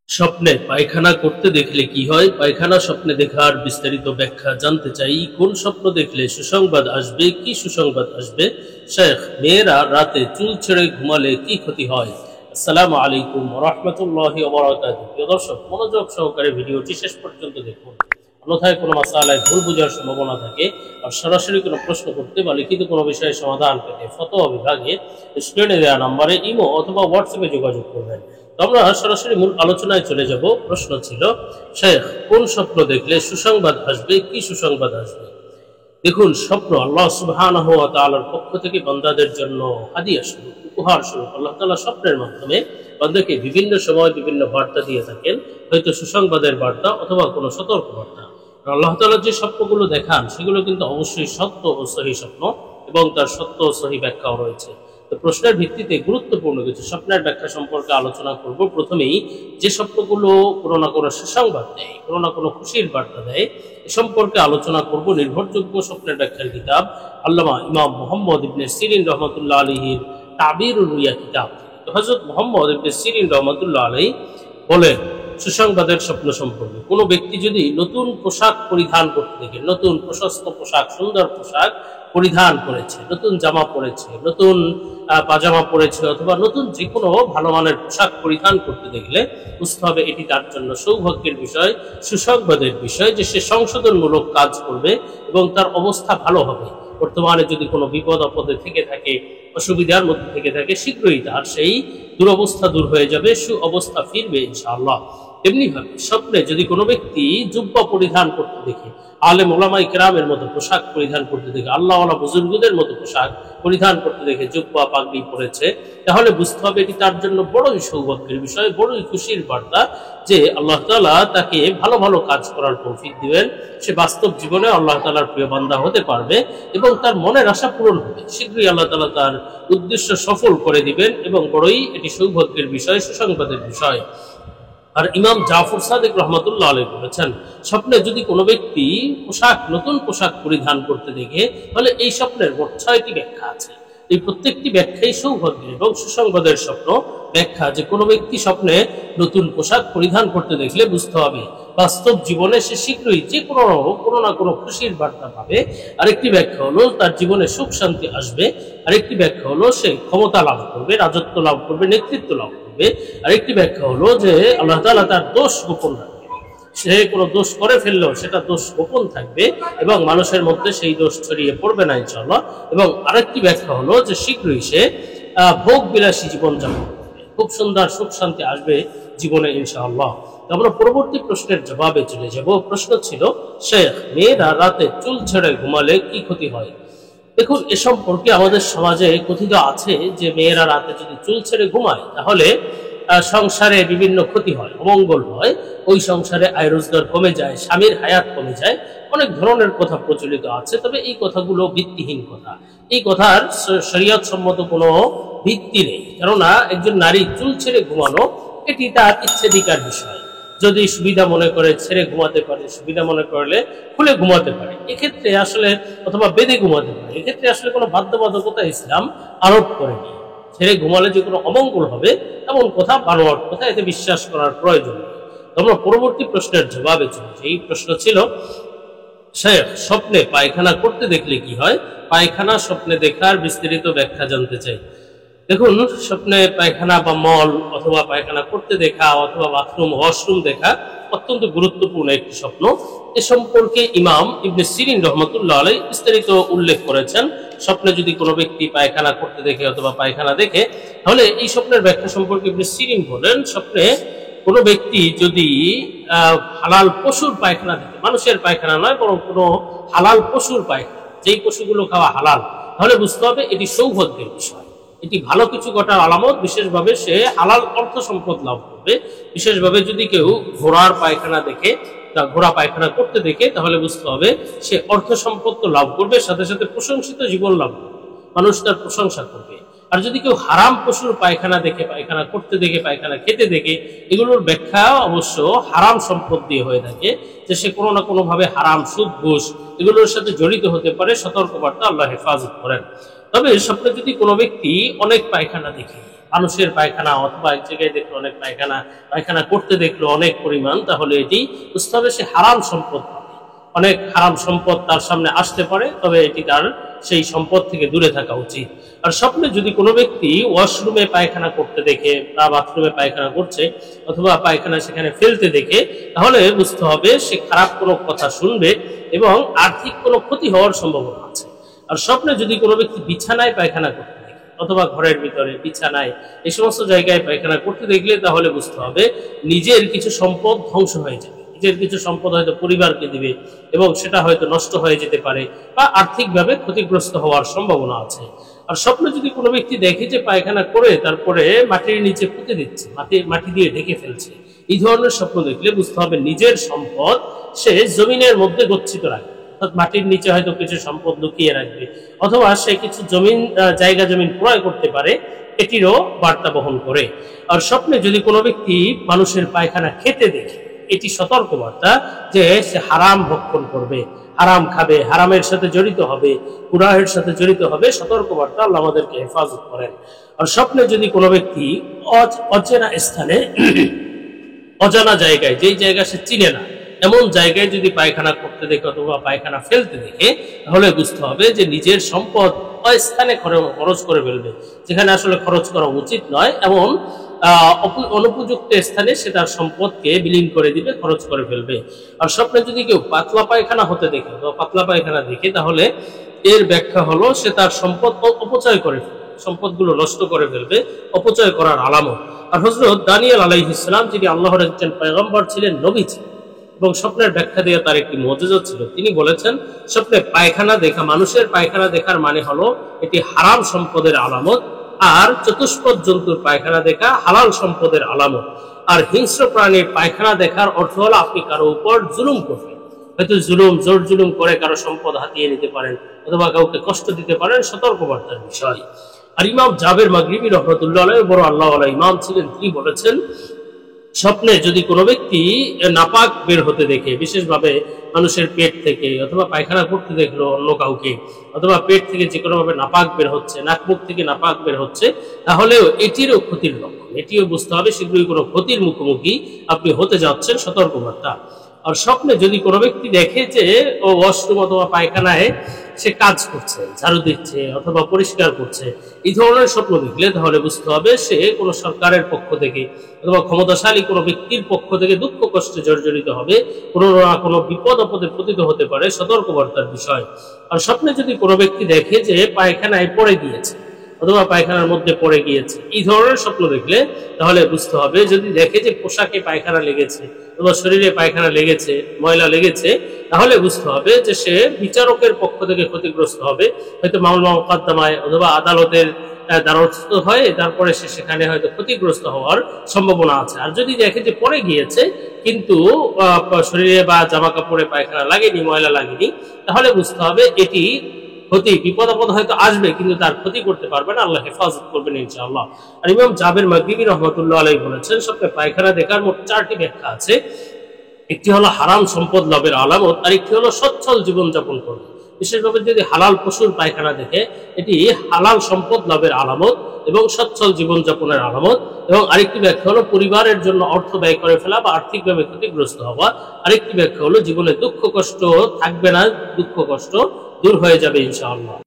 স্বপ্নে পায়খানা করতে দেখলে কি হয়? পায়খানা স্বপ্নে দেখার বিস্তারিত ব্যাখ্যা জানতে চাই। কোন স্বপ্ন দেখলে সুসংবাদ আসবে, কি সুসংবাদ আসবে? শেখ, মেয়েরা রাতে চুল ছেড়ে ঘুমালে কি ক্ষতি হয়? আসসালামু আলাইকুম ওয়া রাহমাতুল্লাহি ওয়া বারাকাতুহু। প্রিয় দর্শক, মনোযোগ সহকারে ভিডিওটি শেষ পর্যন্ত দেখুন। অন্যথায় কোনো মাসালায় ভুল বোঝার সম্ভাবনা থাকে। আর সরাসরি কোনো প্রশ্ন করতে বা লিখিত কোনো বিষয়ে সমাধান পেতে ফতোয়া বিভাগে স্ক্রিনে দেওয়া নম্বরে ইমো অথবা হোয়াটসঅ্যাপে যোগাযোগ করবেন। তো আমরা সরাসরি মূল আলোচনায় চলে যাব। প্রশ্ন ছিল, শেখ, কোন স্বপ্ন দেখলে সুসংবাদ আসবে, কি সুসংবাদ আসবে? দেখুন, স্বপ্ন আল্লাহ সুবহানাহু ওয়া তাআলার পক্ষ থেকে বান্দাদের জন্য হাদিয়া স্বরূপ, উপহার স্বরূপ। আল্লাহ তাআলা স্বপ্নের মাধ্যমে বান্দাকে বিভিন্ন সময় বিভিন্ন বার্তা দিয়ে থাকেন, হয়তো সুসংবাদের বার্তা অথবা কোনো সতর্ক বার্তা। আর আল্লাহ তাআলা যে স্বপ্নগুলো দেখান সেগুলো কিন্তু অবশ্যই সত্য ও সহি স্বপ্ন, এবং তার সত্য ও সহি ব্যাখ্যাও রয়েছে। তো প্রশ্নের ভিত্তিতে গুরুত্বপূর্ণ কিছু স্বপ্নের ব্যাখ্যা সম্পর্কে আলোচনা করব। প্রথমেই, যে স্বপ্নগুলো কোনো না কোনো সুসংবাদ দেয়, কোনো না কোনো খুশির বার্তা দেয়, এ সম্পর্কে আলোচনা করব নির্ভরযোগ্য স্বপ্নের ব্যাখ্যার কিতাব আল্লামা ইমাম মুহাম্মদ ইবনে সিরিন রহমতুল্লাহ আলাইহির তাবিরুর রুইয়া কিতাব। তো হযরত মুহাম্মদ ইবনে সিরিন রহমতুল্লাহ আলাইহি বলেন, সুসংবাদের স্বপ্ন সম্পর্কে কোনো ব্যক্তি যদি নতুন পোশাক পরিধান করতে দেখে, নতুন প্রশস্ত পোশাক, সুন্দর পোশাক পরিধান করেছে, নতুন জামা পরেছে, নতুন পাজামা পরেছে, অথবা নতুন যে কোনো ভালো মানের পোশাক পরিধান করতে দেখলে বুঝতে হবে এটি তার জন্য সৌভাগ্যের বিষয়, সুসংবাদের বিষয়, যে সে সংশোধনমূলক কাজ করবে এবং তার অবস্থা ভালো হবে। বর্তমানে যদি কোনো বিপদ আপদে থেকে থাকে, অসুবিধার মধ্যে থেকে থাকে, শীঘ্রই তার সেই দুরবস্থা দূর হয়ে যাবে, সু অবস্থা ফিরবে ইনশাআল্লাহ। তেমনিভাবে স্বপ্নে যদি কোনো ব্যক্তি জুব্বা পরিধান করতে দেখে, আলেম ওলামাই কেরামের মতো পোশাক পরিধান করতে দেখে, আল্লাহওয়ালা বুজুর্গদের মতো পোশাক পরিধান করতে দেখে জুব্বা পাগড়ি পরেছে, তাহলে বুঝতে হবে এটি তার জন্য বড়ই সৌভাগ্যের বিষয়, বড়ই খুশির বার্তা, যে আল্লাহ তাআলা তাকে ভালো ভালো কাজ করার তৌফিক দিবেন। সে বাস্তব জীবনে আল্লাহ তাআলার প্রিয় বান্দা হতে পারবে এবং তার মনের আশা পূরণ হবে। শীঘ্রই আল্লাহ তাআলা তার উদ্দেশ্য সফল করে দিবেন এবং বড়ই এটি সৌভাগ্যের বিষয়, সুসংবাদের বিষয়। আর ইমাম জাফর সাদিক রহমতুল্লাহ আলাইহি বলেছেন, স্বপ্নে যদি কোনো ব্যক্তি নতুন পোশাক পরিধান করতে দেখে, তাহলে এই স্বপ্নের মোট 6টি ব্যাখ্যা আছে। এই প্রত্যেকটি ব্যাখ্যাই সৌভাগ্যের এবং সুসংবাদের স্বপ্ন ব্যাখ্যা। যে কোনো ব্যক্তি স্বপ্নে নতুন পোশাক পরিধান করতে দেখলে বুঝতে হবে বাস্তব জীবনে সে শীঘ্রই যে কোনো না কোনো খুশির বার্তা পাবে। আরেকটি ব্যাখ্যা হলো তার জীবনে সুখ শান্তি আসবে। আরেকটি ব্যাখ্যা হলো সে ক্ষমতা লাভ করবে, রাজত্ব লাভ করবে, নেতৃত্ব লাভ করবে। আরেকটি ব্যাখ্যা হলো যে আল্লাহ তাআলা তার দোষ গোপন রাখবে, সে কোনো দোষ করে ফেললেও সেটা দোষ গোপন থাকবে এবং মানুষের মধ্যে সেই দোষ ছড়িয়ে পড়বে না ইনশাআল্লাহ। এবং আরেকটি ব্যাখ্যা হলো যে শীঘ্রই সে ভোগ বিলাসী জীবন যাপন করবে, খুব সুন্দর সুখ শান্তি আসবে জীবনে ইনশাআল্লাহ। আমরা পরবর্তী প্রশ্নের জবাবে চলে যাব। প্রশ্ন ছিল, শেখ, মেয়েরা রাতে চুল ছেড়ে ঘুমালে কি ক্ষতি হয়? দেখুন, এ সম্পর্কে আমাদের সমাজে কথিত আছে যে মেয়েরা রাতে যদি চুল ছেড়ে ঘুমায় তাহলে সংসারে বিভিন্ন ক্ষতি হয়, অমঙ্গল হয়, ওই সংসারে আয় রোজগার কমে যায়, স্বামীর হায়াত কমে যায়, অনেক ধরনের কথা প্রচলিত আছে। তবে এই কথাগুলো ভিত্তিহীন কথা, এই কথার শরীয়ত সম্মত কোনো ভিত্তি নেই। কেননা একজন নারী চুল ছেড়ে ঘুমানো এটি তার ইচ্ছাধিকার বিষয়। যদি সুবিধা মনে করে ছেড়ে ঘুমাতে পারে, সুবিধা মনে করলে খুলে ঘুমাতে পারে, এক্ষেত্রে আসলে, অথবা বেঁধে ঘুমাতে পারে, এক্ষেত্রে আসলে কোনো বাধ্যবাধকতা ইসলাম আরোপ করেনি। ছেড়ে ঘুমালে যে কোনো অমঙ্গল হবে এমন কথা বানোয়াট কথা, এতে বিশ্বাস করার প্রয়োজন নেই। আমরা পরবর্তী প্রশ্নের জবাবে চলেছি। এই প্রশ্ন ছিল, শেখ, স্বপ্নে পায়খানা করতে দেখলে কি হয়? পায়খানা স্বপ্নে দেখার বিস্তারিত ব্যাখ্যা জানতে চাই। দেখুন, স্বপ্নে পায়খানা বা মল অথবা পায়খানা করতে দেখা অথবা বাথরুম ওয়াশরুম দেখা অত্যন্ত গুরুত্বপূর্ণ একটি স্বপ্ন। এ সম্পর্কে ইমাম ইবনে সিরিন রহমতুল্লাহ আলাইহি বিস্তারিত উল্লেখ করেছেন। স্বপ্নে যদি কোনো ব্যক্তি পায়খানা করতে দেখে অথবা পায়খানা দেখে, তাহলে এই স্বপ্নের ব্যাখ্যা সম্পর্কে ইবনে সিরিন বলেন, স্বপ্নে কোনো ব্যক্তি যদি হালাল পশুর পায়খানা দেখে, মানুষের পায়খানা নয় বরং কোনো হালাল পশুর পায়খানা, যেই পশুগুলো খাওয়া হালাল, তাহলে বুঝতে হবে এটি সৌভাগ্যের বিষয়, এটি ভালো কিছু ঘটার আলামত। বিশেষভাবে সে হালাল অর্থ সম্পদ লাভ করবে। বিশেষভাবে যদি কেউ ঘোড়ার পায়খানা দেখে, তা ঘোড়া পায়খানা করতে দেখে, তাহলে বুঝতে হবে সে অর্থ সম্পদ তো লাভ করবে, সাথে সাথে প্রশংসিত জীবন লাভ করবে, মানুষ তার প্রশংসা করবে। আর যদি কেউ হারাম পশুর পায়খানা দেখে, পায়খানা করতে দেখে, পায়খানা খেতে দেখে, এগুলোর ব্যাখ্যা অবশ্য হারাম সম্পদ দিয়ে হয়ে থাকে, যে সে কোনো না কোনোভাবে হারাম, সুদ, ঘুষ এগুলোর সাথে জড়িত হতে পারে। সতর্কবার্তা, আল্লাহ হেফাজত করেন। তবে স্বপ্নে যদি কোনো ব্যক্তি অনেক পায়খানা দেখে, মানুষের পায়খানা অথবা এক জায়গায় দেখলো অনেক পায়খানা, পায়খানা করতে দেখলো অনেক পরিমাণ, তাহলে এটি বুঝতে হবে সে হারাম সম্পদ পাবে। অনেক হারাম সম্পদ তার সামনে আসতে পারে, তবে এটি তার সেই সম্পদ থেকে দূরে থাকা উচিত। আর স্বপ্নে যদি কোনো ব্যক্তি ওয়াশরুমে পায়খানা করতে দেখে বা বাথরুমে পায়খানা করছে অথবা পায়খানা সেখানে ফেলতে দেখে, তাহলে বুঝতে হবে সে খারাপ কোনো কথা শুনবে এবং আর্থিক কোনো ক্ষতি হওয়ার সম্ভাবনা আছে। আর স্বপ্নে যদি কোনো ব্যক্তি বিছানায় পায়খানা করতে দেখে অথবা ঘরের ভিতরে বিছানায় এই সমস্ত জায়গায় পায়খানা করতে দেখলে, তাহলে বুঝতে হবে নিজের কিছু সম্পদ ধ্বংস হয়ে যাবে, নিজের কিছু সম্পদ হয়তো পরিবারকে দিবে এবং সেটা হয়তো নষ্ট হয়ে যেতে পারে বা আর্থিকভাবে ক্ষতিগ্রস্ত হওয়ার সম্ভাবনা আছে। আর স্বপ্নে যদি কোনো ব্যক্তি দেখে যে পায়খানা করে তারপরে মাটির নিচে পুঁতে দিচ্ছে, মাটি দিয়ে ঢেকে ফেলছে, এই ধরনের স্বপ্ন দেখলে বুঝতে হবে নিজের সম্পদ সে জমিনের মধ্যে গচ্ছিত রাখবে, অর্থাৎ মাটির নিচে হয়তো কিছু সম্পদ লুকিয়ে রাখবে অথবা সে কিছু জায়গা জমিন ক্রয় করতে পারে, এটিরও বার্তা বহন করে। আর স্বপ্নে যদি কোনো ব্যক্তি মানুষের পায়খানা খেতে দেখে, এটি সতর্ক বার্তা যে সে হারাম ভক্ষণ করবে, হারাম খাবে, হারামের সাথে জড়িত হবে, গুনাহের সাথে জড়িত হবে। সতর্ক বার্তা, আল্লাহ আমাদেরকে হেফাজত করেন। আর স্বপ্নে যদি কোনো ব্যক্তি অচেনা স্থানে অজানা জায়গায়, যেই জায়গা সে চিনে না, এমন জায়গায় যদি পায়খানা করতে দেখে অথবা পায়খানা ফেলতে দেখে, তাহলে বুঝতে হবে যে নিজের সম্পদ অস্থানে খরচ করে ফেলবে, যেখানে আসলে খরচ করা উচিত নয়, এমন অনুপযুক্ত স্থানে সে তার সম্পদকে বিলীন করে দিবে, খরচ করে ফেলবে। আর স্বপ্নে যদি কেউ পাতলা পায়খানা হতে দেখে অথবা পাতলা পায়খানা দেখে, তাহলে এর ব্যাখ্যা হলো সে তার সম্পদ অপচয় করে ফেলবে, সম্পদগুলো নষ্ট করে ফেলবে, অপচয় করার আলামত। আর হযরত দানিয়েল আলাইহিস সালাম, যিনি আল্লাহর একজন পয়গম্বর ছিলেন, নবী ছিলেন এবং স্বপ্নের ব্যাখ্যা দিয়ে তার একটি মুজিজা ছিল, তিনি বলেছেন স্বপ্নে পায়খানা দেখা, মানুষের পায়খানা দেখার মানে হলো এটি হারাম সম্পদের আলামত, আর চতুষ্পদ জন্তুর পায়খানা দেখা হালাল সম্পদের আলামত। আর হিংস্র প্রাণীর পায়খানা দেখার অর্থ হলো আপনি কারো উপর জুলুম করবেন, হয়তো জোর জুলুম করে কারো সম্পদ হাতিয়ে নিতে পারেন অথবা কাউকে কষ্ট দিতে পারেন, সতর্কবার্তার বিষয়। আর ইমাম জাবের মাগরিবি রহমতুল্লাহ আলাইহি, বড় আল্লাহওয়ালা ইমাম ছিলেন, তিনি বলেছেন স্বপ্নে যদি কোনো ব্যক্তি নাপাক বের হতে দেখে, বিশেষভাবে মানুষের পেট থেকে অথবা পায়খানা করতে দেখলো অন্য কাউকে, অথবা পেট থেকে যে কোনোভাবে নাপাক বের হচ্ছে, নাক মুখ থেকে নাপাক বের হচ্ছে, তাহলেও এটিরও ক্ষতির লক্ষণ, এটিও বুঝতে হবে শীঘ্রই কোনো ক্ষতির মুখোমুখি আপনি হতে যাচ্ছেন, সতর্কবার্তা। আর স্বপ্নে যদি কোনো ব্যক্তি দেখে যে ও ওয়াশরুম অথবা পায়খানায় সে কাজ করছে, ঝাড়ু দিচ্ছে অথবা পরিষ্কার করছে, এই ধরনের স্বপ্ন দেখলে, তাহলে বুঝতে হবে সে কোনো সরকারের পক্ষ থেকে অথবা ক্ষমতাশালী কোনো ব্যক্তির পক্ষ থেকে দুঃখ কষ্টে জর্জরিত হবে, কোনো না কোনো বিপদ আপদে পতিত হতে পারে, সতর্কবার্তার বিষয়। আর স্বপ্নে যদি কোনো ব্যক্তি দেখে যে পায়খানায় পড়ে গিয়েছে অথবা পায়খানার মধ্যে পড়ে গিয়েছে, এই ধরনের স্বপ্ন দেখলে, তাহলে বুঝতে হবে, যদি দেখে যে পোশাকে পায়খানা লেগেছে অথবা শরীরে পায়খানা লেগেছে, ময়লা লেগেছে, তাহলে বুঝতে হবে যে সে বিচারকের পক্ষ থেকে ক্ষতিগ্রস্ত হবে, হয়তো মামলা মোকদ্দমায় অথবা আদালতের দ্বারস্থ হয়ে তারপরে সে সেখানে হয়তো ক্ষতিগ্রস্ত হওয়ার সম্ভাবনা আছে। আর যদি দেখে যে পড়ে গিয়েছে কিন্তু শরীরে বা জামা কাপড়ে পায়খানা লাগেনি, ময়লা লাগেনি, তাহলে বুঝতে হবে এটি ক্ষতি, বিপদ আপদ হয়তো আসবে কিন্তু তার ক্ষতি করতে পারবে না, আল্লাহ হেফাজত করবেন ইনশাআল্লাহ। আর ইমাম জাবের মাগরিবি রহমতুল্লাহ আলাইহি বলেছেন স্বপ্নে পায়খানা দেখার মোট 4টি ব্যাখ্যা আছে। একটি হলো হারাম সম্পদ লাভের আলামত, আর একটি হলো সচ্ছল জীবনযাপন করবে, বিশেষভাবে যদি হালাল পশুর পায়খানা দেখে, এটি হালাল সম্পদ লাভের আলামত এবং সচ্ছল জীবনযাপনের আলামত। এবং আরেকটি ব্যাখ্যা হলো পরিবারের জন্য অর্থ ব্যয় করে ফেলা বা আর্থিকভাবে ক্ষতিগ্রস্ত হওয়া। আরেকটি ব্যাখ্যা হলো জীবনে দুঃখ কষ্ট থাকবে না, দুঃখ কষ্ট দূর হয়ে যাবে ইনশাআল্লাহ।